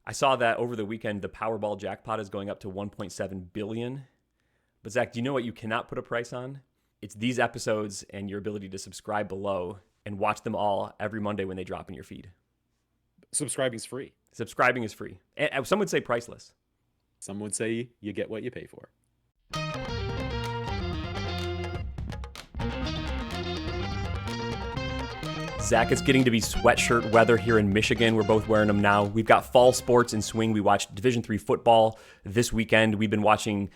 I saw that over the weekend, the Powerball jackpot is going up to 1.7 billion. But Zach, do you know what you cannot put a price on? It's these episodes and your ability to subscribe below and watch them all every Monday when they drop in your feed. Subscribing's free. Subscribing is free. And some would say priceless. Some would say you get what you pay for. Zach, it's getting to be sweatshirt weather here in Michigan. We're both wearing them now. We've got fall sports in swing. We watched Division III football this weekend. We've been watching,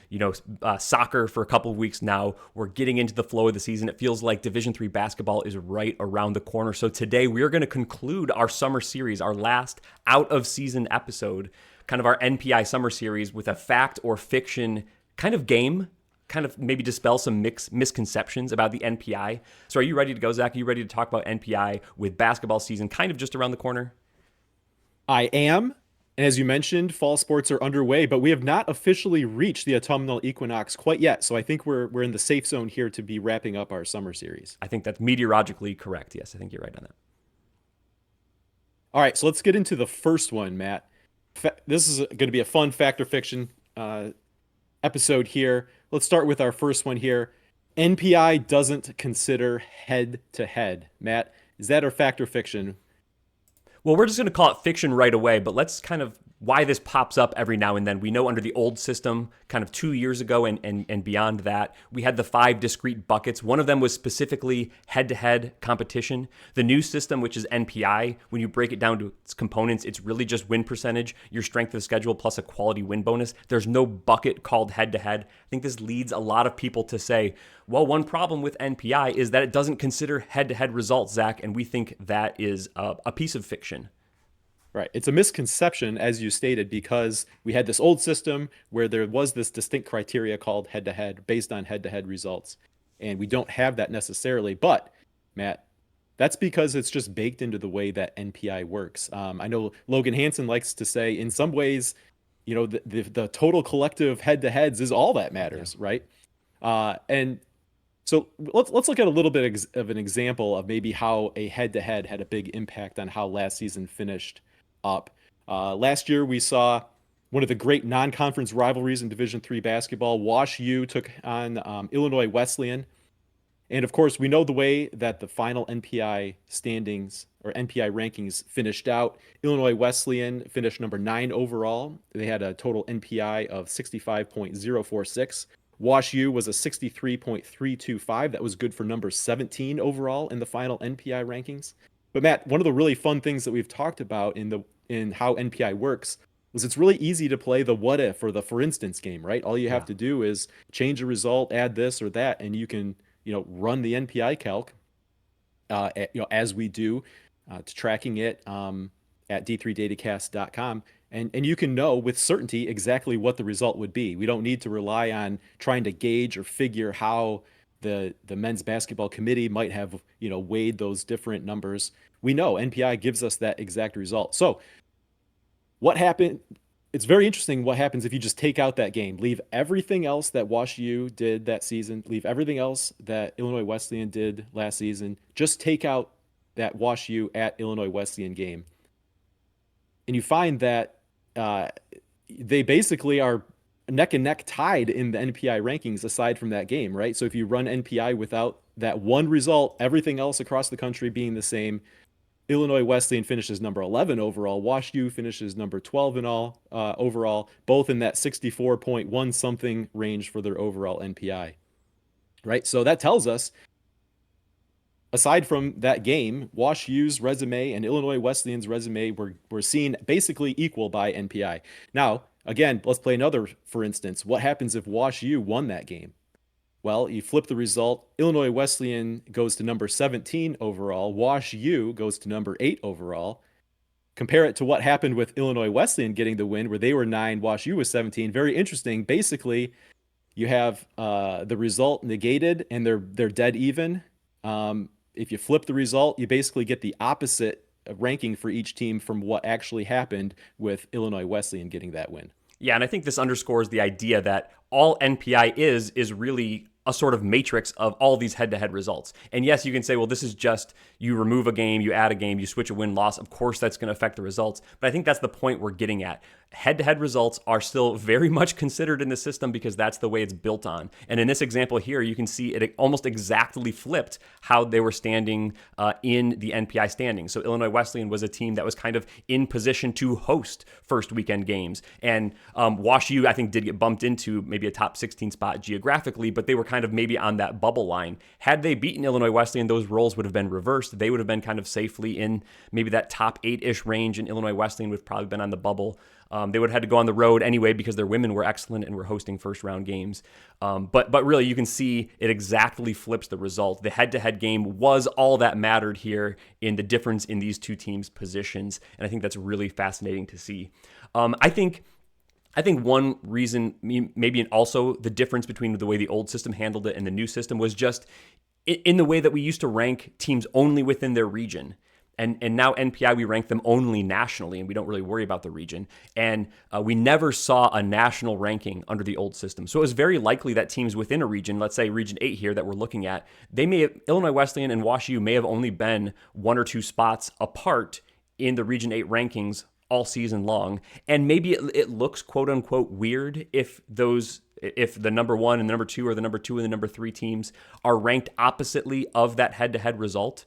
soccer for a couple of weeks now. We're getting into the flow of the season. It feels like Division III basketball is right around the corner. So today we are going to conclude our summer series, our last out of season episode, kind of our NPI summer series with a fact or fiction kind of game. Kind of maybe dispel some misconceptions about the NPI. So are you ready to go, Zach? Are you ready to talk about NPI with basketball season kind of just around the corner? I am. And as you mentioned, fall sports are underway, but we have not officially reached the autumnal equinox quite yet. So I think we're in the safe zone here to be wrapping up our summer series. I think that's meteorologically correct. Yes, I think you're right on that. All right, so let's get into the first one, Matt. This is going to be a fun fact or fiction episode here. Let's start with our first one here. NPI doesn't consider head-to-head. Matt, is that a fact or fiction? Well, we're just going to call it fiction right away, but let's kind of why this pops up every now and then. We know under the old system, kind of 2 years ago and beyond that, we had the 5 discrete buckets. One of them was specifically head-to-head competition. The new system, which is NPI, when you break it down to its components, it's really just win percentage, your strength of schedule, plus a quality win bonus. There's no bucket called head-to-head. I think this leads a lot of people to say, well, one problem with NPI is that it doesn't consider head-to-head results, Zach, and we think that is a piece of fiction. Right. It's a misconception, as you stated, because we had this old system where there was this distinct criteria called head-to-head based on head-to-head results. And we don't have that necessarily. But, Matt, that's because it's just baked into the way that NPI works. I know Logan Hansen likes to say, in some ways, the total collective head-to-heads is all that matters, right? And so let's look at a little bit of an example of maybe how a head-to-head had a big impact on how last season finished up. Last year, we saw one of the great non-conference rivalries in Division III basketball. Wash U took on Illinois Wesleyan. And of course, we know the way that the final NPI standings or NPI rankings finished out. Illinois Wesleyan finished number 9 overall. They had a total NPI of 65.046. Wash U was a 63.325. That was good for number 17 overall in the final NPI rankings. But Matt, one of the really fun things that we've talked about in how NPI works is it's really easy to play the what if or the for instance game, right? All you have to do is change a result, add this or that, and you can run the NPI calc as we do to tracking it at d3datacast.com. And you can know with certainty exactly what the result would be. We don't need to rely on trying to gauge or figure how the men's basketball committee might have weighed those different numbers. We know NPI gives us that exact result. So what happened? It's very interesting what happens if you just take out that game, leave everything else that Wash U did that season, leave everything else that Illinois Wesleyan did last season, just take out that Wash U at Illinois Wesleyan game. And you find that they basically are neck and neck tied in the NPI rankings aside from that game, right? So if you run NPI without that one result, everything else across the country being the same, Illinois Wesleyan finishes number 11 overall. Wash U finishes number 12 in all overall, both in that 64.1 something range for their overall NPI, right? So that tells us, aside from that game, Wash U's resume and Illinois Wesleyan's resume were seen basically equal by NPI. Now, again, let's play another for instance. What happens if Wash U won that game? Well, you flip the result. Illinois Wesleyan goes to number 17 overall. Wash U goes to number 8 overall. Compare it to what happened with Illinois Wesleyan getting the win, where they were 9, Wash U was 17. Very interesting. Basically, you have the result negated, and they're dead even. If you flip the result, you basically get the opposite ranking for each team from what actually happened with Illinois Wesleyan getting that win. Yeah, and I think this underscores the idea that all NPI is really a sort of matrix of all these head-to-head results. And yes, you can say, well, this is just you remove a game, you add a game, you switch a win-loss. Of course, that's going to affect the results. But I think that's the point we're getting at. Head-to-head results are still very much considered in the system because that's the way it's built on. And in this example here, you can see it almost exactly flipped how they were standing in the NPI standings. So Illinois Wesleyan was a team that was kind of in position to host first weekend games. And Wash U, I think, did get bumped into maybe a top 16 spot geographically, but they were kind of maybe on that bubble line. Had they beaten Illinois Wesleyan, those roles would have been reversed. They would have been kind of safely in maybe that top 8-ish range, and Illinois Wesleyan would have probably been on the bubble. They would have had to go on the road anyway because their women were excellent and were hosting first round games. But really, you can see it exactly flips the result. The head-to-head game was all that mattered here in the difference in these two teams' positions, and I think that's really fascinating to see. I think one reason, maybe also the difference between the way the old system handled it and the new system, was just in the way that we used to rank teams only within their region. And now NPI, we rank them only nationally, and we don't really worry about the region. And we never saw a national ranking under the old system. So it was very likely that teams within a region, let's say Region 8 here that we're looking at, Illinois Wesleyan and Wash U may have only been 1 or 2 spots apart in the Region 8 rankings all season long. And maybe it looks quote unquote weird if the number 1 and the number 2 or the number 2 and the number 3 teams are ranked oppositely of that head-to-head result.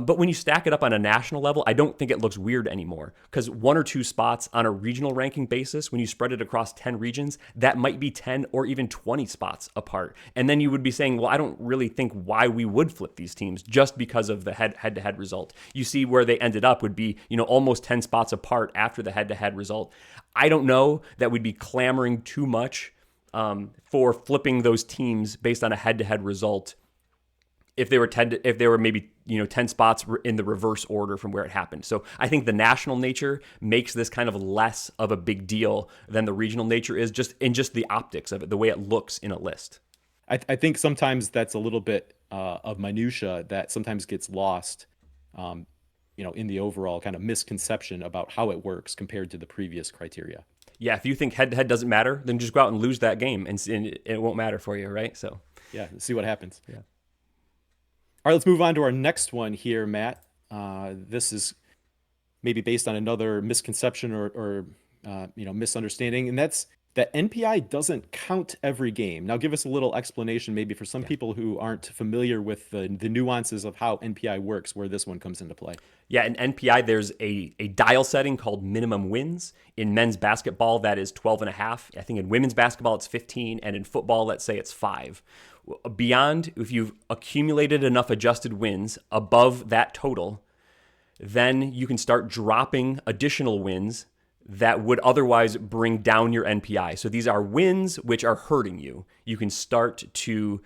But when you stack it up on a national level, I don't think it looks weird anymore, because 1 or 2 spots on a regional ranking basis, when you spread it across 10 regions, that might be 10 or even 20 spots apart. And then you would be saying, well, I don't really think why we would flip these teams just because of the head-to-head result. You see where they ended up would be, almost 10 spots apart after the head-to-head result. I don't know that we'd be clamoring too much for flipping those teams based on a head-to-head result if they were maybe 10 spots in the reverse order from where it happened. So I think the national nature makes this kind of less of a big deal than the regional nature is, just the optics of it, the way it looks in a list. I think sometimes that's a little bit of minutia that sometimes gets lost, in the overall kind of misconception about how it works compared to the previous criteria. Yeah, if you think head-to-head doesn't matter, then just go out and lose that game, and it won't matter for you, right? So yeah, see what happens. Yeah. All right, let's move on to our next one here, Matt. This is maybe based on another misconception or misunderstanding, and that's that NPI doesn't count every game. Now, give us a little explanation, maybe for some people who aren't familiar with the nuances of how NPI works, where this one comes into play. Yeah, in NPI, there's a dial setting called minimum wins. In men's basketball, that is 12.5. I think in women's basketball, it's 15. And in football, let's say it's 5. Beyond, if you've accumulated enough adjusted wins above that total, then you can start dropping additional wins that would otherwise bring down your NPI. So these are wins which are hurting you. You can start to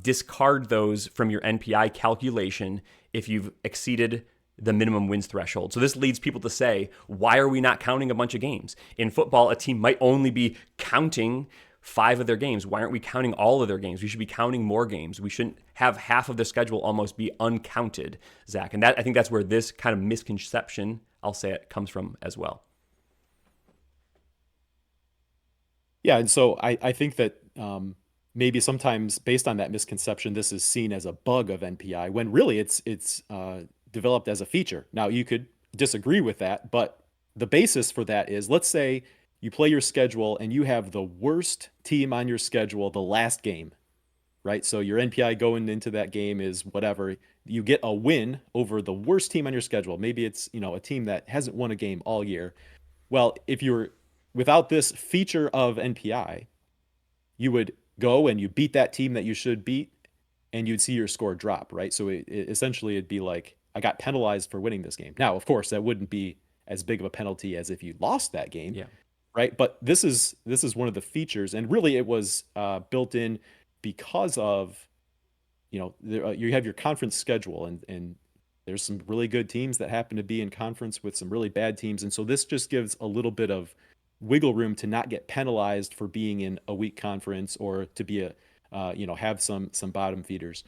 discard those from your NPI calculation if you've exceeded the minimum wins threshold. So this leads people to say, why are we not counting a bunch of games? In football, a team might only be counting 5 of their games. Why aren't we counting all of their games? We should be counting more games. We shouldn't have half of the schedule almost be uncounted, Zach. And I think that's where this kind of misconception, I'll say it, comes from as well. Yeah, and so I think that maybe sometimes based on that misconception, this is seen as a bug of NPI when really it's developed as a feature. Now, you could disagree with that, but the basis for that is, let's say you play your schedule and you have the worst team on your schedule the last game, right? So your NPI going into that game is whatever. You get a win over the worst team on your schedule. Maybe it's, a team that hasn't won a game all year. Well, if you're without this feature of NPI, you would go and you beat that team that you should beat, and you'd see your score drop, right? So essentially it'd be like, I got penalized for winning this game. Now, of course, that wouldn't be as big of a penalty as if you lost that game, right? But this is one of the features, and really it was built in because of, you have your conference schedule, and there's some really good teams that happen to be in conference with some really bad teams, and so this just gives a little bit of wiggle room to not get penalized for being in a weak conference or to be have some bottom feeders.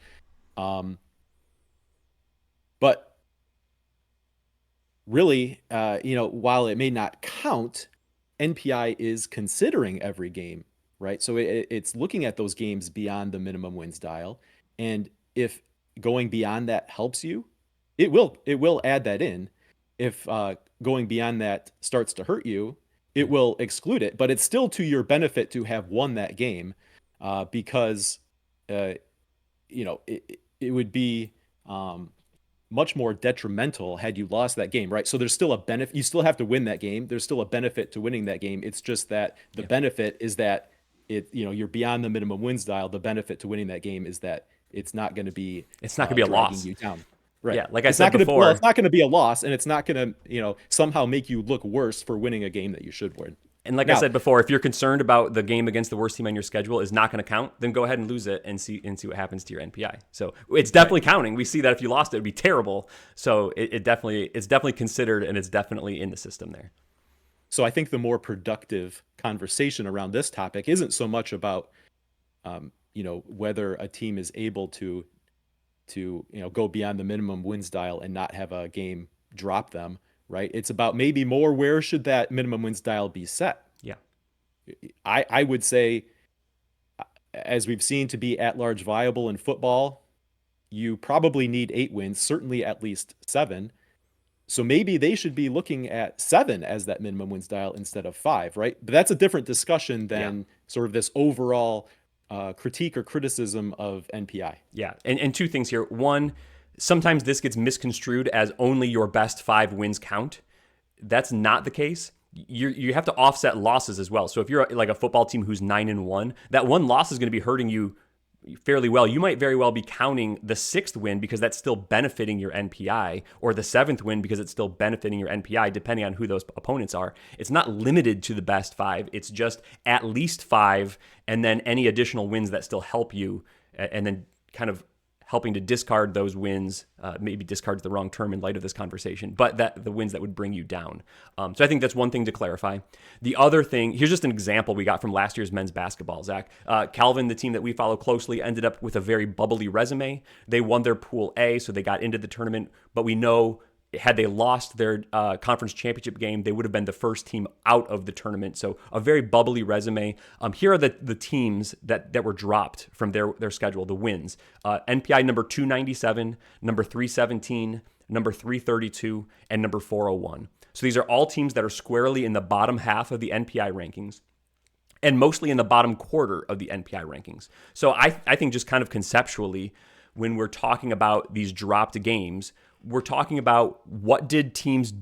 But really, while it may not count, NPI is considering every game, right? So it's looking at those games beyond the minimum wins dial. And if going beyond that helps you, it will add that in. If going beyond that starts to hurt you, it will exclude it. But it's still to your benefit to have won that game, because uh, it would be much more detrimental had you lost that game, right? So there's still a benefit. You still have to win that game. There's still a benefit to winning that game. It's just that the benefit is that you're beyond the minimum wins dial. The benefit to winning that game is that it's not going to be a dragging loss. you down. Right. Yeah, like I It's not said going to, before, it's not going to be a loss, and it's not going to, somehow make you look worse for winning a game that you should win. and like I Now, said before, if you're concerned about the game against the worst team on your schedule is not going to count, then go ahead and lose it and see what happens to your NPI. So it's definitely counting. We see that if you lost it, it'd be terrible. So it's definitely considered, and it's definitely in the system there. so I think the more productive conversation around this topic isn't so much about, whether a team is able to go beyond the minimum wins dial and not have a game drop them, right? It's about maybe more, where should that minimum wins dial be set? Yeah. I would say, as we've seen, to be at large viable in football, you probably need 8 wins, certainly at least 7. So maybe they should be looking at 7 as that minimum wins dial instead of 5, right? But that's a different discussion than sort of this overall critique or criticism of NPI. Yeah. And two things here. One, sometimes this gets misconstrued as only your best 5 wins count. That's not the case. You have to offset losses as well. So if you're like a football team who's 9-1, that one loss is going to be hurting you fairly well. You might very well be counting the 6th win because that's still benefiting your NPI, or the 7th win because it's still benefiting your NPI, depending on who those opponents are. It's not limited to the best 5. It's just at least 5, and then any additional wins that still help you, and then kind of helping to discard those wins. Maybe discard's the wrong term in light of this conversation, but that the wins that would bring you down. So I think that's one thing to clarify. The other thing, here's just an example we got from last year's men's basketball, Zach. Calvin, the team that we follow closely, ended up with a very bubbly resume. They won their Pool A, so they got into the tournament, but we know had they lost their conference championship game, they would have been the first team out of the tournament. So a very bubbly resume. Here are the teams that were dropped from their schedule, the wins. NPI number 297, number 317, number 332, and number 401. So these are all teams that are squarely in the bottom half of the NPI rankings, and mostly in the bottom quarter of the NPI rankings. So I think just kind of conceptually, when we're talking about these dropped games, we're talking about what did teams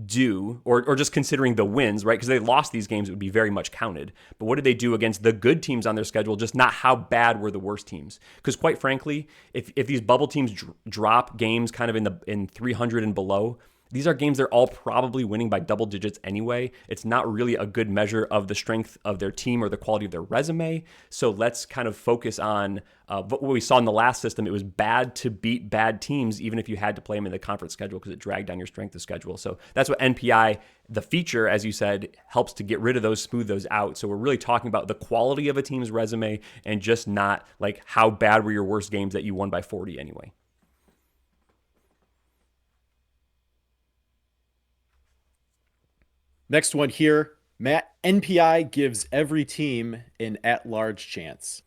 do, or just considering the wins, right? Because they lost these games, it would be very much counted. But what did they do against the good teams on their schedule, just not how bad were the worst teams? Because quite frankly, if these bubble teams drop games kind of in 300 and below, these are games they're all probably winning by double digits anyway. It's not really a good measure of the strength of their team or the quality of their resume. So let's kind of focus on what we saw in the last system. It was bad to beat bad teams, even if you had to play them in the conference schedule, because it dragged down your strength of schedule. So that's what NPI, the feature, as you said, helps to get rid of those, smooth those out. So we're really talking about the quality of a team's resume, and just not like how bad were your worst games that you won by 40 anyway. Next one here, Matt. NPI gives every team an at-large chance.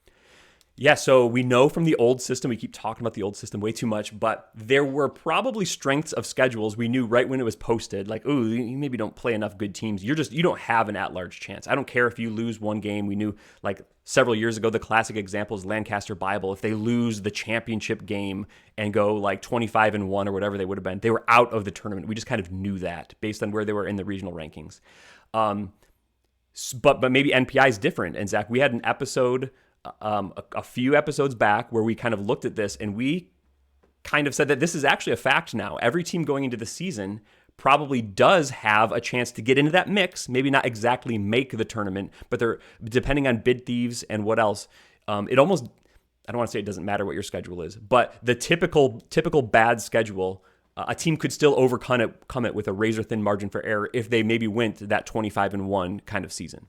Yeah, so we know from the old system, we keep talking about the old system way too much, but there were probably strengths of schedules we knew right when it was posted, like, ooh, you maybe don't play enough good teams. You don't have an at-large chance. I don't care if you lose one game. We knew, like, several years ago, the classic example is Lancaster Bible. If they lose the championship game and go like 25-1 or whatever they would have been, they were out of the tournament. We just kind of knew that based on where they were in the regional rankings. But maybe NPI is different. And Zach, we had an episode a few episodes back where we kind of looked at this, and we kind of said that this is actually a fact now. Every team going into the season probably does have a chance to get into that mix, maybe not exactly make the tournament, but they're, depending on bid thieves and what else, it almost, I don't want to say it doesn't matter what your schedule is, but the typical bad schedule, a team could still overcome it with a razor thin margin for error if they maybe went that 25-1 kind of season.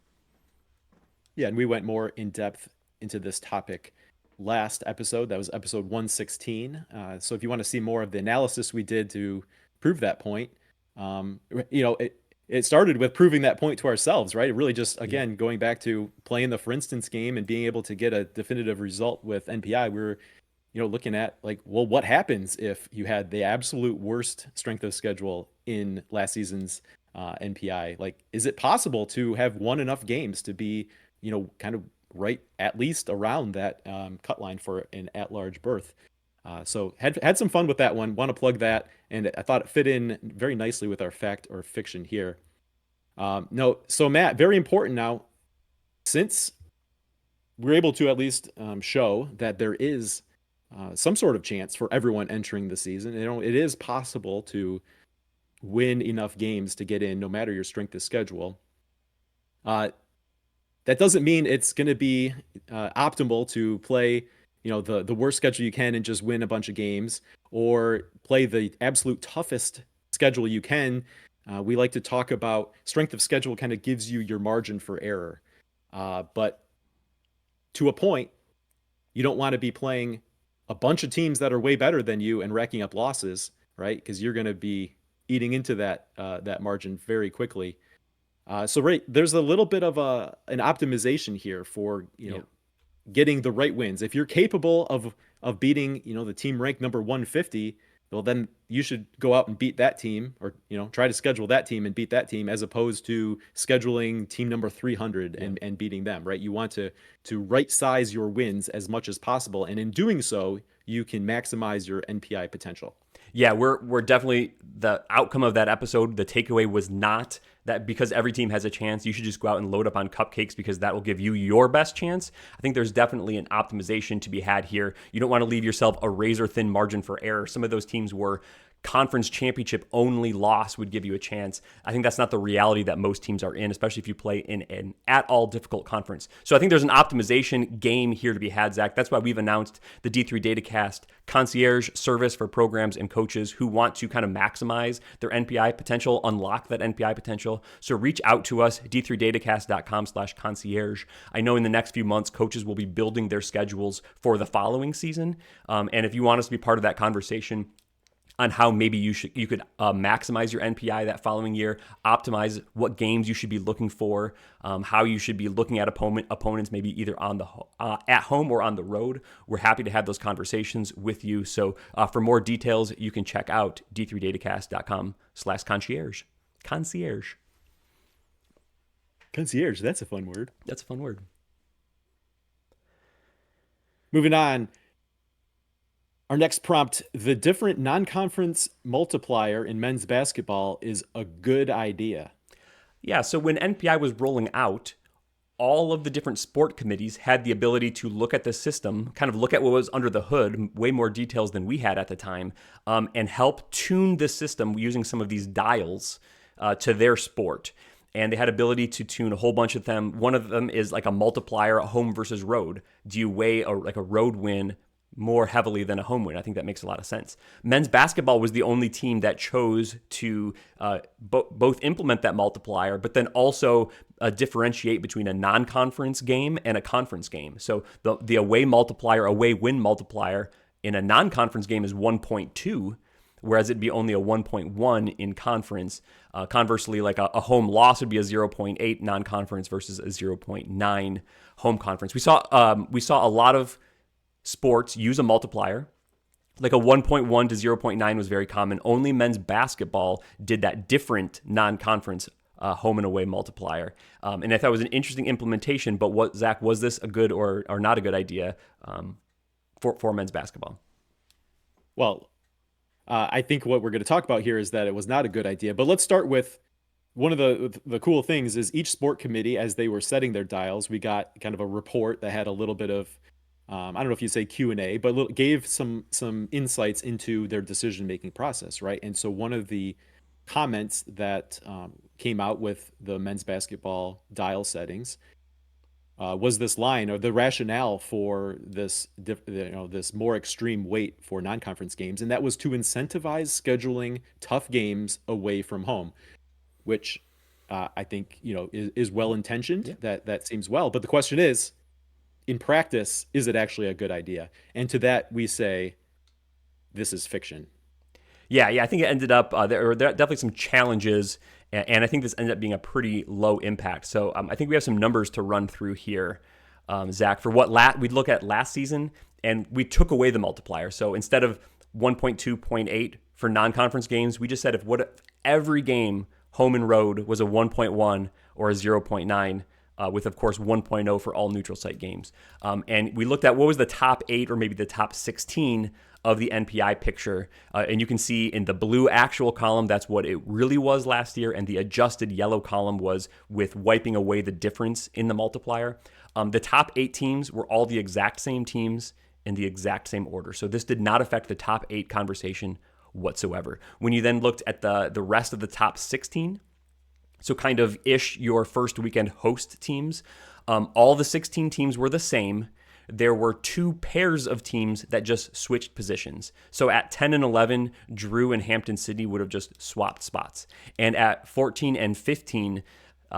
Yeah, and we went more in depth into this topic last episode. That was episode 116. So if you want to see more of the analysis we did to prove that point, it started with proving that point to ourselves, right? It really just, Yeah. again, going back to playing the for instance game and being able to get a definitive result with NPI, we were, looking at like, well, what happens if you had the absolute worst strength of schedule in last season's NPI? Like, is it possible to have won enough games to be, kind of right at least around that cut line for an at-large berth? So had some fun with that one. Want to plug that, and I thought it fit in very nicely with our fact or fiction here. No, so Matt, very important now, since we're able to at least show that there is some sort of chance for everyone entering the season. It is possible to win enough games to get in, no matter your strength of schedule. Uh, that doesn't mean it's going to be optimal to play, the worst schedule you can and just win a bunch of games, or play the absolute toughest schedule you can. We like to talk about strength of schedule kind of gives you your margin for error. But to a point, you don't want to be playing a bunch of teams that are way better than you and racking up losses, right? Because you're going to be eating into that margin very quickly. So right, there's a little bit of an optimization here for Yeah. getting the right wins. If you're capable of beating the team ranked number 150, well then you should go out and beat that team, or try to schedule that team and beat that team, as opposed to scheduling team number 300 Yeah. and beating them, right? You want to right size your wins as much as possible, and in doing so you can maximize your NPI potential. Yeah, we're definitely, the outcome of that episode. The takeaway was not that because every team has a chance, you should just go out and load up on cupcakes because that will give you your best chance. I think there's definitely an optimization to be had here. You don't want to leave yourself a razor thin margin for error. Some of those teams were conference championship only loss would give you a chance. I think that's not the reality that most teams are in, especially if you play in an at all difficult conference. So I think there's an optimization game here to be had, Zach. That's why we've announced the D3 Datacast concierge service for programs and coaches who want to kind of maximize their NPI potential, unlock that NPI potential. So reach out to us, d3datacast.com/concierge. I know in the next few months, coaches will be building their schedules for the following season. And if you want us to be part of that conversation, on how maybe you could maximize your NPI that following year, optimize what games you should be looking for, how you should be looking at opponents, maybe either on the at home or on the road. We're happy to have those conversations with you. So for more details, you can check out d3datacast.com/concierge. Concierge. Concierge, that's a fun word. That's a fun word. Moving on. Our next prompt: the different non-conference multiplier in men's basketball is a good idea. Yeah, so when NPI was rolling out, all of the different sport committees had the ability to look at the system, kind of look at what was under the hood, way more details than we had at the time, and help tune the system using some of these dials to their sport. And they had ability to tune a whole bunch of them. One of them is like a multiplier, a home versus road. Do you weigh like a road win more heavily than a home win? I think that makes a lot of sense. Men's basketball was the only team that chose to both implement that multiplier, but then also differentiate between a non-conference game and a conference game. So the away multiplier, away win multiplier in a non-conference game is 1.2, whereas it'd be only a 1.1 in conference. Conversely, like a home loss would be a 0.8 non-conference versus a 0.9 home conference. We saw a lot of sports use a multiplier. Like a 1.1 to 0.9 was very common. Only men's basketball did that different non-conference home and away multiplier. And I thought it was an interesting implementation, but Zach, was this a good or not a good idea for men's basketball? Well, I think what we're going to talk about here is that it was not a good idea. But let's start with one of the cool things is each sport committee, as they were setting their dials, we got kind of a report that had a little bit of I don't know if you say Q&A, but gave some insights into their decision-making process, right? And so one of the comments that came out with the men's basketball dial settings was this line, or the rationale for this this more extreme weight for non-conference games, and that was to incentivize scheduling tough games away from home, which I think is well intentioned. Yeah. That seems well, but the question is, in practice, is it actually a good idea? And to that, we say, this is fiction. Yeah, I think it ended up, there were definitely some challenges, And I think this ended up being a pretty low impact. So I think we have some numbers to run through here, Zach, for what we'd look at last season, and we took away the multiplier. So instead of 1.2.8 for non-conference games, we just said if every game home and road was a 1.1 or a 0.9, with, of course, 1.0 for all neutral site games. And we looked at what was the top 8 or maybe the top 16 of the NPI picture. And you can see in the blue actual column, that's what it really was last year. And the adjusted yellow column was with wiping away the difference in the multiplier. The top 8 teams were all the exact same teams in the exact same order. So this did not affect the top 8 conversation whatsoever. When you then looked at the rest of the top 16, so kind of your first weekend host teams, all the 16 teams were the same. There were 2 pairs of teams that just switched positions. So at 10 and 11, Drew and Hampton City would have just swapped spots. And at 14 and 15,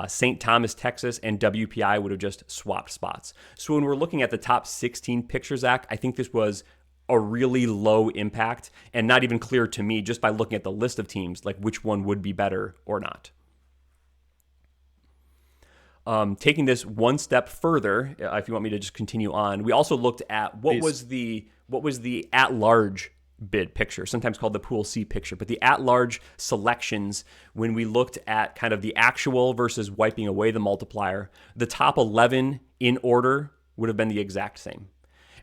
St. Thomas, Texas, and WPI would have just swapped spots. So when we're looking at the top 16 picture, Zach, I think this was a really low impact and not even clear to me just by looking at the list of teams, like which one would be better or not. Taking this one step further, if you want me to just continue on, we also looked at what was the at-large bid picture, sometimes called the Pool C picture, but the at-large selections, when we looked at kind of the actual versus wiping away the multiplier, the top 11 in order would have been the exact same.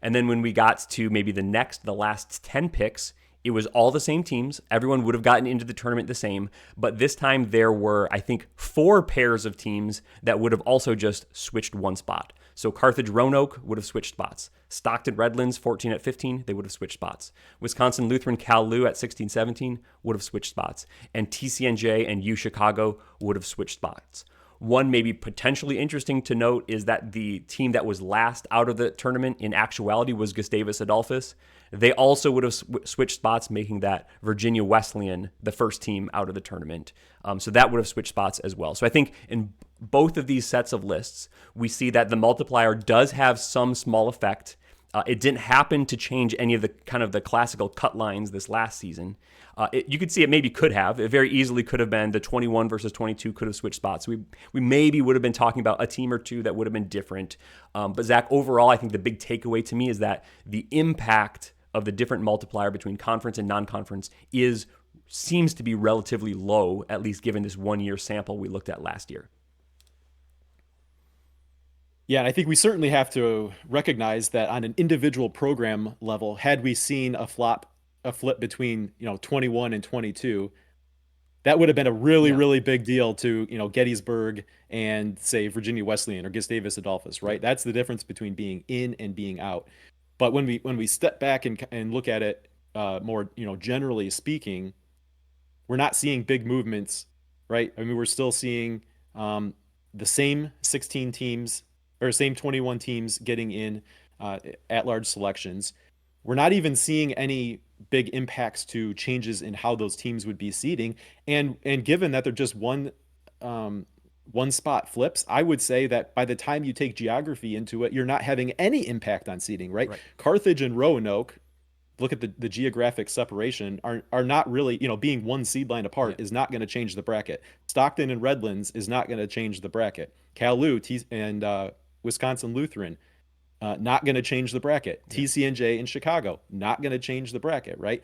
And then when we got to maybe the last 10 picks, it was all the same teams. Everyone would have gotten into the tournament the same. But this time there were, I think, 4 pairs of teams that would have also just switched one spot. So Carthage Roanoke would have switched spots. Stockton Redlands, 14 at 15, they would have switched spots. Wisconsin Lutheran Cal-Lu at 16-17 would have switched spots. And TCNJ and U Chicago would have switched spots. One maybe potentially interesting to note is that the team that was last out of the tournament in actuality was Gustavus Adolphus. They also would have switched spots, making that Virginia Wesleyan the first team out of the tournament. So that would have switched spots as well. So I think in both of these sets of lists, we see that the multiplier does have some small effect. It didn't happen to change any of the kind of the classical cut lines this last season. You could see it maybe could have. It very easily could have been the 21 versus 22 could have switched spots. We maybe would have been talking about a team or two that would have been different. But Zach, overall, I think the big takeaway to me is that the impact of the different multiplier between conference and non-conference seems to be relatively low, at least given this 1-year sample we looked at last year. Yeah, and I think we certainly have to recognize that on an individual program level, had we seen a flip between 21 and 22, that would have been a really big deal to Gettysburg and say Virginia Wesleyan or Gustavus Adolphus, right? That's the difference between being in and being out. But when we step back and look at it more generally speaking, we're not seeing big movements, right? I mean, we're still seeing the same 16 teams or same 21 teams getting in at-large selections. We're not even seeing any big impacts to changes in how those teams would be seeding. And given that they're just one spot flips, I would say that by the time you take geography into it, you're not having any impact on seeding, right? Carthage and Roanoke, look at the geographic separation, are not really, being one seed line apart is not going to change the bracket. Stockton and Redlands is not going to change the bracket. Cal-Lu and Wisconsin Lutheran, not going to change the bracket. TCNJ in Chicago, not going to change the bracket, right?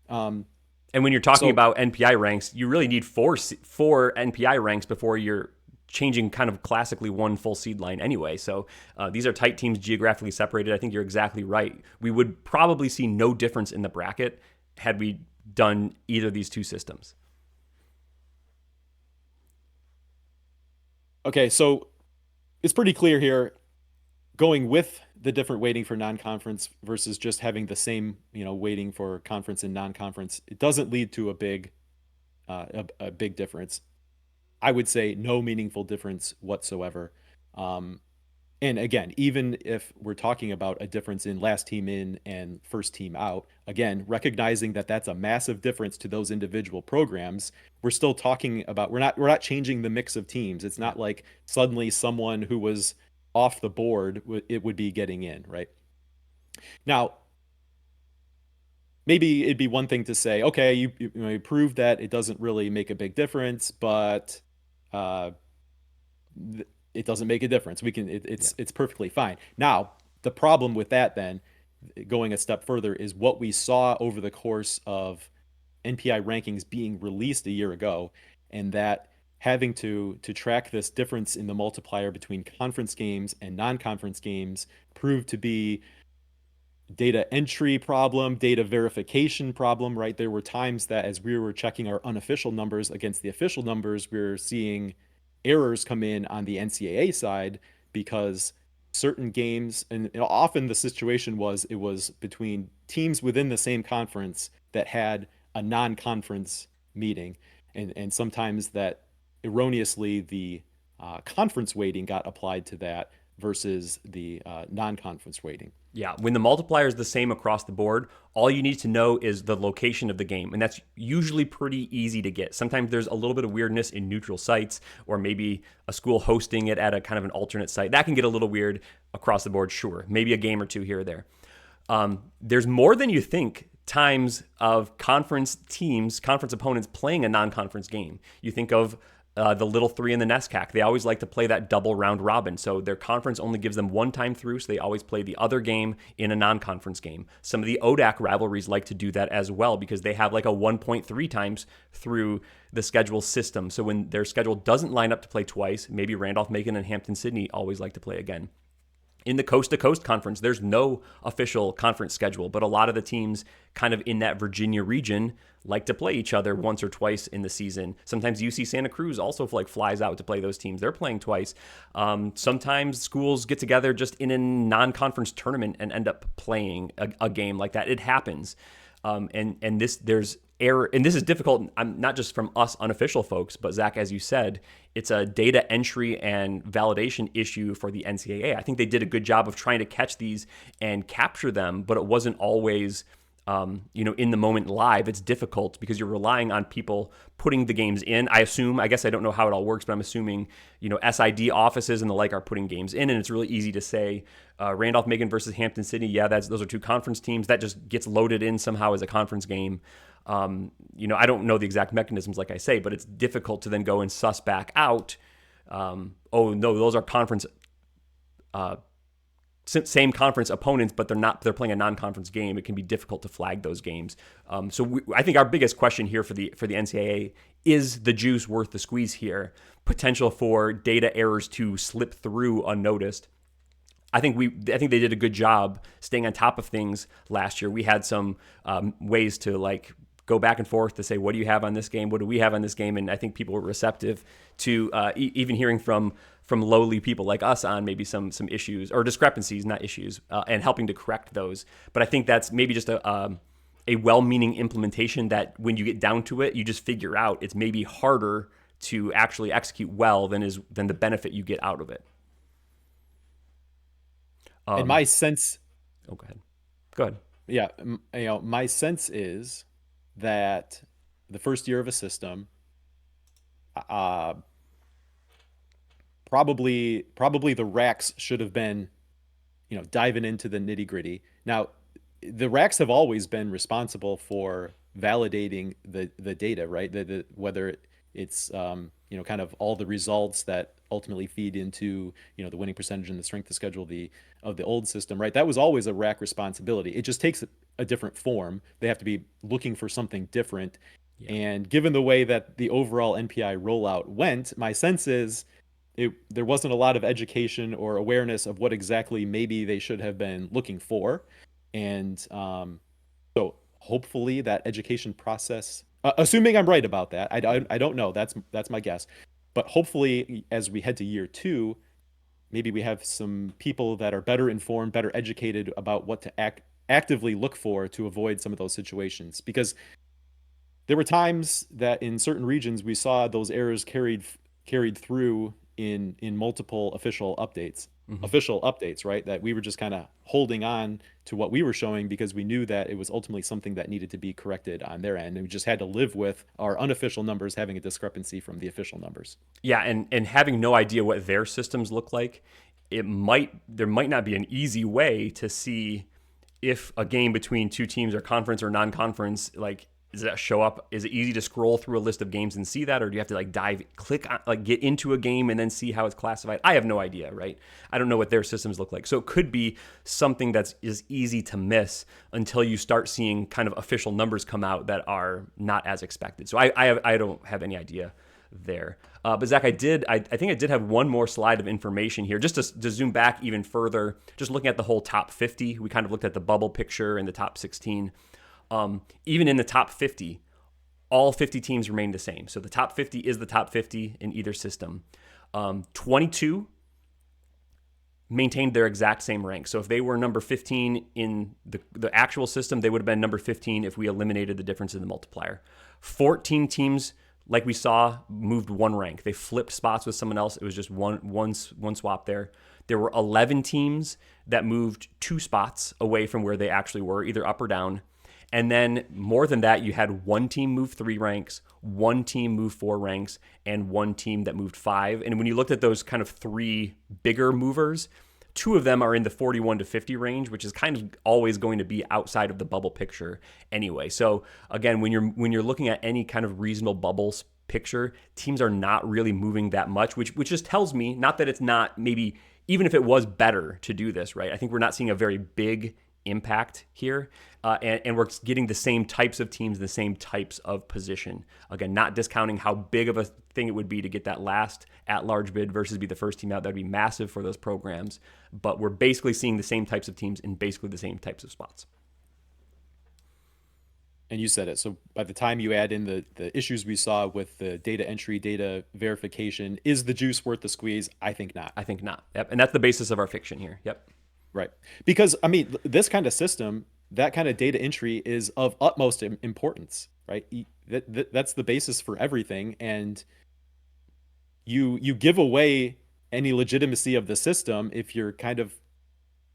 And when you're talking about NPI ranks, you really need four NPI ranks before you're changing kind of classically one full seed line anyway. So these are tight teams geographically separated. I think you're exactly right. We would probably see no difference in the bracket had we done either of these two systems. Okay, so it's pretty clear here, going with the different weighting for non-conference versus just having the same, weighting for conference and non-conference, it doesn't lead to a big difference. I would say no meaningful difference whatsoever. And again, even if we're talking about a difference in last team in and first team out, again, recognizing that that's a massive difference to those individual programs, we're still talking about, we're not changing the mix of teams. It's not like suddenly someone who was off the board, it would be getting in, right? Now, maybe it'd be one thing to say, okay, you proved that it doesn't really make a big difference, but uh, it doesn't make a difference. Yeah. It's perfectly fine. Now, the problem with that then, going a step further, is what we saw over the course of NPI rankings being released a year ago, and that having to track this difference in the multiplier between conference games and non-conference games proved to be data entry problem, data verification problem, right? There were times that as we were checking our unofficial numbers against the official numbers, we were seeing errors come in on the NCAA side because certain games, and often the situation was it was between teams within the same conference that had a non-conference meeting, and sometimes that erroneously the conference weighting got applied to that versus the non-conference weighting. Yeah, when the multiplier is the same across the board, all you need to know is the location of the game. And that's usually pretty easy to get. Sometimes there's a little bit of weirdness in neutral sites, or maybe a school hosting it at a kind of an alternate site. That can get a little weird across the board, sure. Maybe a game or two here or there. There's more than you think times of conference teams, conference opponents playing a non-conference game. You think of the little three in the NESCAC. They always like to play that double round robin. So their conference only gives them one time through, so they always play the other game in a non-conference game. Some of the ODAC rivalries like to do that as well because they have like a 1.3 times through the schedule system. So when their schedule doesn't line up to play twice, maybe Randolph, Macon, and Hampton-Sydney always like to play again. In the Coast to Coast Conference, there's no official conference schedule, but a lot of the teams kind of in that Virginia region like to play each other once or twice in the season. Sometimes UC Santa Cruz also like flies out to play those teams. They're playing twice. Sometimes schools get together just in a non-conference tournament and end up playing a game like that. It happens. There's error, and this is difficult, not just from us unofficial folks, but Zach, as you said, it's a data entry and validation issue for the NCAA. I think they did a good job of trying to catch these and capture them, but it wasn't always in the moment live. It's difficult because you're relying on people putting the games in. I guess I don't know how it all works, but I'm assuming, SID offices and the like are putting games in, and it's really easy to say Randolph Macon versus Hampton Sydney. Yeah, those are two conference teams. That just gets loaded in somehow as a conference game. I don't know the exact mechanisms, like I say, but it's difficult to then go and suss back out. Oh no, those are conference, same conference opponents, but they're playing a non-conference game. It can be difficult to flag those games. I think our biggest question here for the NCAA is the juice worth the squeeze here? Potential for data errors to slip through unnoticed. I think they did a good job staying on top of things last year. We had some ways to go back and forth to say, what do you have on this game? What do we have on this game? And I think people were receptive to even hearing from lowly people like us on maybe some issues or discrepancies, not issues, and helping to correct those. But I think that's maybe just a well-meaning implementation that when you get down to it, you just figure out it's maybe harder to actually execute well than the benefit you get out of it. And my sense, oh, go ahead. Yeah, my sense is that the first year of a system, probably the racks should have been, diving into the nitty gritty. Now, the racks have always been responsible for validating the data, right? Whether it's kind of all the results that ultimately feed into the winning percentage and the strength of schedule of the old system, right? That was always a rack responsibility. It just takes a different form. They have to be looking for something different. Yeah. And given the way that the overall NPI rollout went, my sense is there wasn't a lot of education or awareness of what exactly maybe they should have been looking for. And so hopefully that education process, assuming I'm right about that, I don't know. That's my guess. But hopefully, as we head to year 2, maybe we have some people that are better informed, better educated about what to actively look for to avoid some of those situations. Because there were times that in certain regions we saw those errors carried through in multiple official updates. Right? That we were just kind of holding on to what we were showing because we knew that it was ultimately something that needed to be corrected on their end. And we just had to live with our unofficial numbers having a discrepancy from the official numbers. Yeah, and having no idea what their systems look like, there might not be an easy way to see if a game between two teams are conference or non-conference, like, does that show up? Is it easy to scroll through a list of games and see that, or do you have to like click on, like get into a game and then see how it's classified? I have no idea, right? I don't know what their systems look like. So it could be something that's is easy to miss until you start seeing kind of official numbers come out that are not as expected. So I don't have any idea there. But Zach, I think I did have one more slide of information here, just to zoom back even further, just looking at the whole top 50. We kind of looked at the bubble picture and the top 16. Even in the top 50, all 50 teams remain the same. So the top 50 is the top 50 in either system. 22 maintained their exact same rank. So if they were number 15 in the actual system, they would have been number 15 if we eliminated the difference in the multiplier. 14 teams, like we saw, moved one rank. They flipped spots with someone else. It was just one swap there. There were 11 teams that moved 2 spots away from where they actually were, either up or down. And then more than that, you had one team move 3 ranks, one team move 4 ranks, and one team that moved 5. And when you looked at those kind of 3 bigger movers, 2 of them are in the 41 to 50 range, which is kind of always going to be outside of the bubble picture anyway. So again, when you're looking at any kind of reasonable bubbles picture, teams are not really moving that much, which just tells me, not that it's not, maybe even if it was better to do this, right? I think we're not seeing a very big impact here, and we're getting the same types of teams, the same types of position. Again, not discounting how big of a thing it would be to get that last at-large bid versus be the first team out. That'd be massive for those programs, but we're basically seeing the same types of teams in basically the same types of spots. And you said it. So by the time you add in the issues we saw with the data entry, data verification, is the juice worth the squeeze? I think not. I think not. Yep, and that's the basis of our fiction here. Yep. Right. Because, I mean, this kind of system, that kind of data entry is of utmost importance, right? That's the basis for everything. And you give away any legitimacy of the system if you're kind of,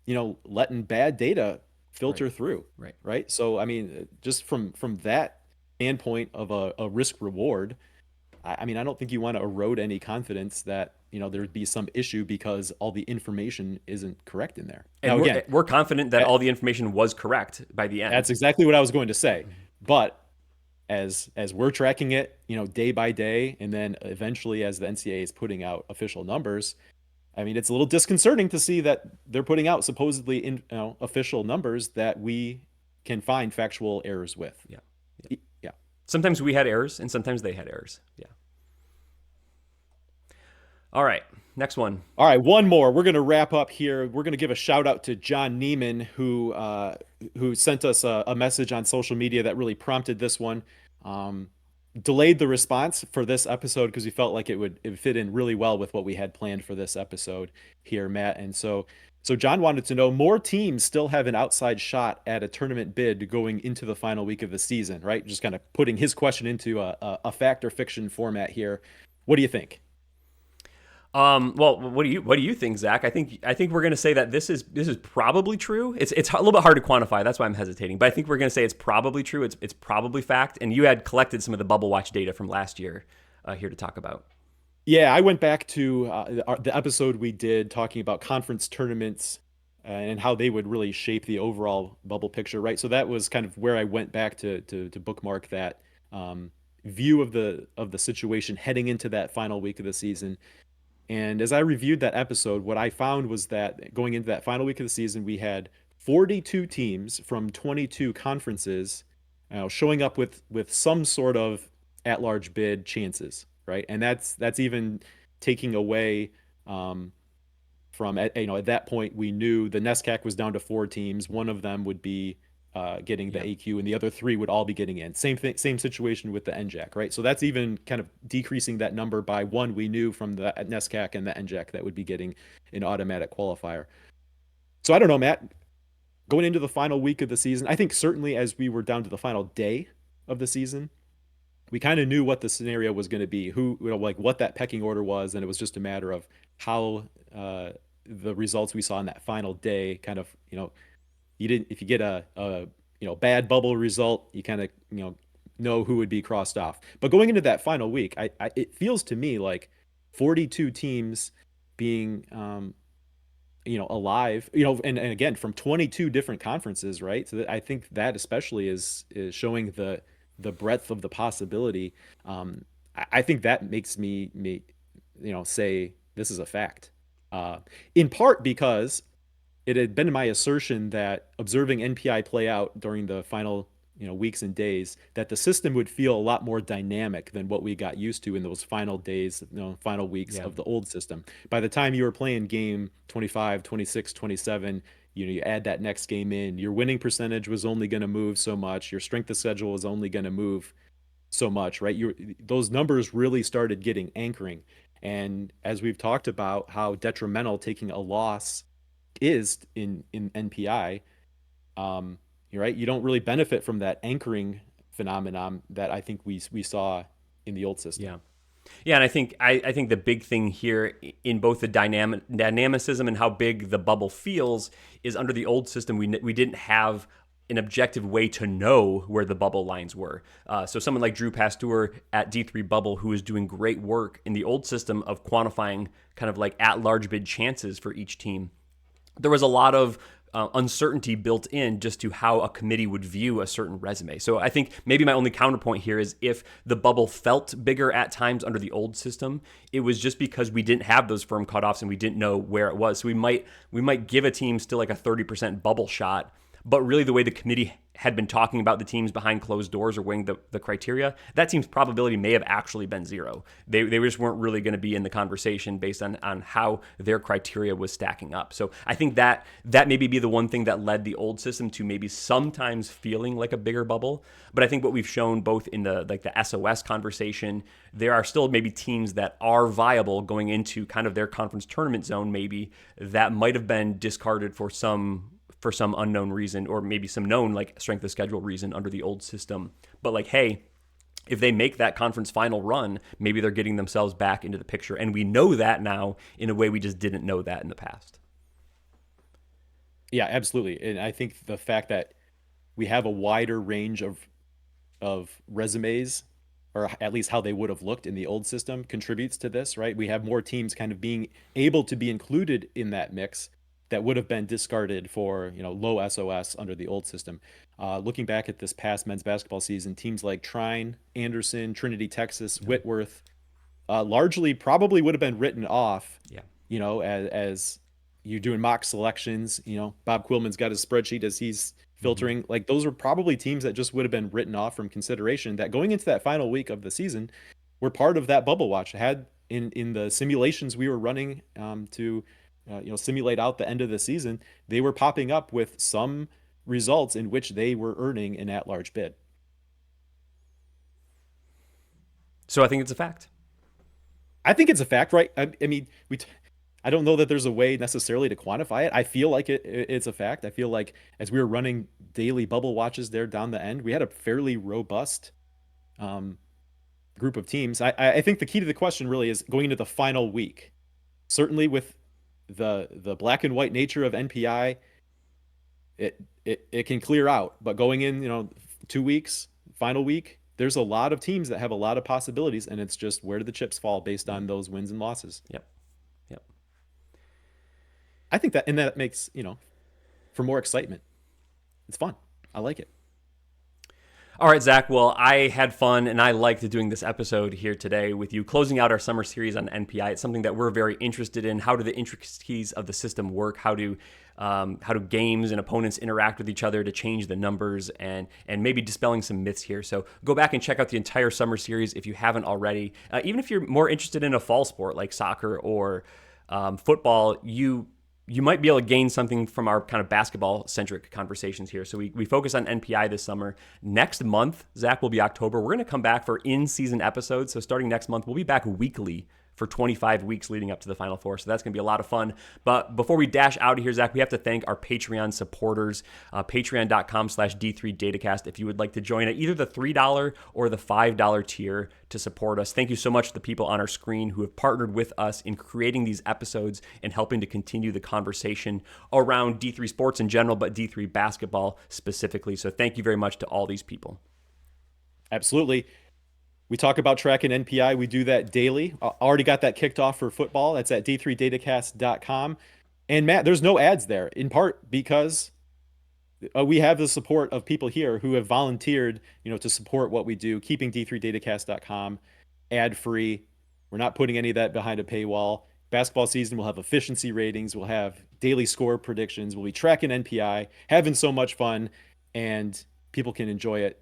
letting bad data filter through. Right. So, I mean, just from that standpoint of a risk reward, I mean, I don't think you want to erode any confidence that, there'd be some issue because all the information isn't correct in there. And we're confident that all the information was correct by the end. That's exactly what I was going to say. But as we're tracking it, day by day, and then eventually as the NCAA is putting out official numbers, I mean, it's a little disconcerting to see that they're putting out supposedly official numbers that we can find factual errors with. Yeah. Sometimes we had errors and sometimes they had errors. Yeah. All right, next one. All right, one more. We're going to wrap up here. We're going to give a shout out to John Neiman, who sent us a message on social media that really prompted this one. Delayed the response for this episode because we felt like it would fit in really well with what we had planned for this episode here, Matt. And so John wanted to know, more teams still have an outside shot at a tournament bid going into the final week of the season, right? Just kind of putting his question into a fact or fiction format here. What do you think? Well, what do you think, Zach? I think we're going to say that this is probably true. It's a little bit hard to quantify. That's why I'm hesitating. But I think we're going to say it's probably true. It's probably fact. And you had collected some of the Bubble Watch data from last year here to talk about. Yeah, I went back to the episode we did talking about conference tournaments and how they would really shape the overall bubble picture, right? So that was kind of where I went back to bookmark that view of the situation heading into that final week of the season. And as I reviewed that episode, what I found was that going into that final week of the season, we had 42 teams from 22 conferences showing up with some sort of at-large bid chances, right? And that's even taking away from at that point we knew the NESCAC was down to 4 teams. One of them would be getting the AQ, and the other 3 would all be getting in. Same situation with the NJAC, right? So that's even kind of decreasing that number by 1 we knew from the NESCAC and the NJAC that would be getting an automatic qualifier. So I don't know, Matt, going into the final week of the season, I think certainly as we were down to the final day of the season, we kind of knew what the scenario was going to be, what that pecking order was, and it was just a matter of how the results we saw in that final day kind of, if you get a bad bubble result, you kind of know who would be crossed off. But going into that final week, it feels to me like 42 teams being alive, and again from 22 different conferences, right? So I think that especially is showing the breadth of the possibility. I think that makes me say this is a fact. Uh, in part because it had been my assertion that observing NPI play out during the final weeks and days, that the system would feel a lot more dynamic than what we got used to in those final days, final weeks Yeah. of the old system. By the time you were playing game 25, 26, 27, you add that next game in, your winning percentage was only going to move so much, your strength of schedule was only going to move so much, right? Those numbers really started getting anchoring. And as we've talked about how detrimental taking a loss is in NPI, you're right. You don't really benefit from that anchoring phenomenon that I think we saw in the old system. Yeah. Yeah, and I think the big thing here in both the dynamicism and how big the bubble feels is under the old system we didn't have an objective way to know where the bubble lines were. So someone like Drew Pasteur at D3 Bubble, who is doing great work in the old system of quantifying kind of like at large bid chances for each team, there was a lot of uncertainty built in just to how a committee would view a certain resume. So I think maybe my only counterpoint here is if the bubble felt bigger at times under the old system, it was just because we didn't have those firm cutoffs and we didn't know where it was. So we might give a team still like a 30% bubble shot, but really the way the committee had been talking about the teams behind closed doors or weighing the criteria, that team's probability may have actually been zero. They just weren't really going to be in the conversation based on how their criteria was stacking up. So I think that maybe be the one thing that led the old system to maybe sometimes feeling like a bigger bubble. But I think what we've shown both in the SOS conversation, there are still maybe teams that are viable going into kind of their conference tournament zone maybe that might have been discarded for some unknown reason, or maybe some known like strength of schedule reason under the old system. But like, hey, if they make that conference final run, maybe they're getting themselves back into the picture. And we know that now in a way we just didn't know that in the past. Yeah, absolutely. And I think the fact that we have a wider range of resumes, or at least how they would have looked in the old system, contributes to this, right? We have more teams kind of being able to be included in that mix that would have been discarded for low SOS under the old system. Looking back at this past men's basketball season, teams like Trine, Anderson, Trinity, Texas, Whitworth, largely probably would have been written off. Yeah. As you doing mock selections. Bob Quillman's got his spreadsheet as he's filtering. Like those are probably teams that just would have been written off from consideration. That going into that final week of the season, were part of that bubble watch. Had in the simulations we were running to simulate out the end of the season, they were popping up with some results in which they were earning an at-large bid. So I think it's a fact. I think it's a fact, right? I mean, I don't know that there's a way necessarily to quantify it. I feel like it's a fact. I feel like as we were running daily bubble watches there down the end, we had a fairly robust group of teams. I think the key to the question really is going into the final week. Certainly with the black and white nature of NPI, it can clear out. But going in, 2 weeks, final week, there's a lot of teams that have a lot of possibilities, and it's just where do the chips fall based on those wins and losses. Yep. Yep. I think that makes, for more excitement. It's fun. I like it. All right, Zach. Well, I had fun and I liked doing this episode here today with you, closing out our summer series on NPI. It's something that we're very interested in. How do the intricacies of the system work? How do games and opponents interact with each other to change the numbers, and maybe dispelling some myths here. So go back and check out the entire summer series if you haven't already. Even if you're more interested in a fall sport like soccer or football, you might be able to gain something from our kind of basketball-centric conversations here. So we focus on NPI this summer. Next month, Zach, will be October. We're going to come back for in-season episodes. So starting next month, we'll be back weekly for 25 weeks leading up to the Final Four. So that's going to be a lot of fun. But before we dash out of here, Zach, we have to thank our Patreon supporters, patreon.com/D3Datacast. If you would like to join at either the $3 or the $5 tier to support us. Thank you so much to the people on our screen who have partnered with us in creating these episodes and helping to continue the conversation around D3 sports in general, but D3 basketball specifically. So thank you very much to all these people. Absolutely. We talk about track and NPI. We do that daily. Already got that kicked off for football. That's at d3datacast.com. And Matt, there's no ads there, in part because we have the support of people here who have volunteered, to support what we do, keeping d3datacast.com ad free. We're not putting any of that behind a paywall. Basketball season, we'll have efficiency ratings, we'll have daily score predictions, we'll be tracking NPI, having so much fun, and people can enjoy it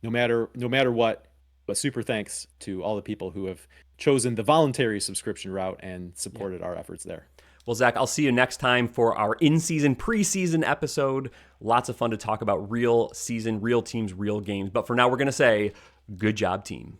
no matter what. But super thanks to all the people who have chosen the voluntary subscription route and supported our efforts there. Well, Zach, I'll see you next time for our in-season, preseason episode. Lots of fun to talk about real season, real teams, real games. But for now, we're going to say, good job, team.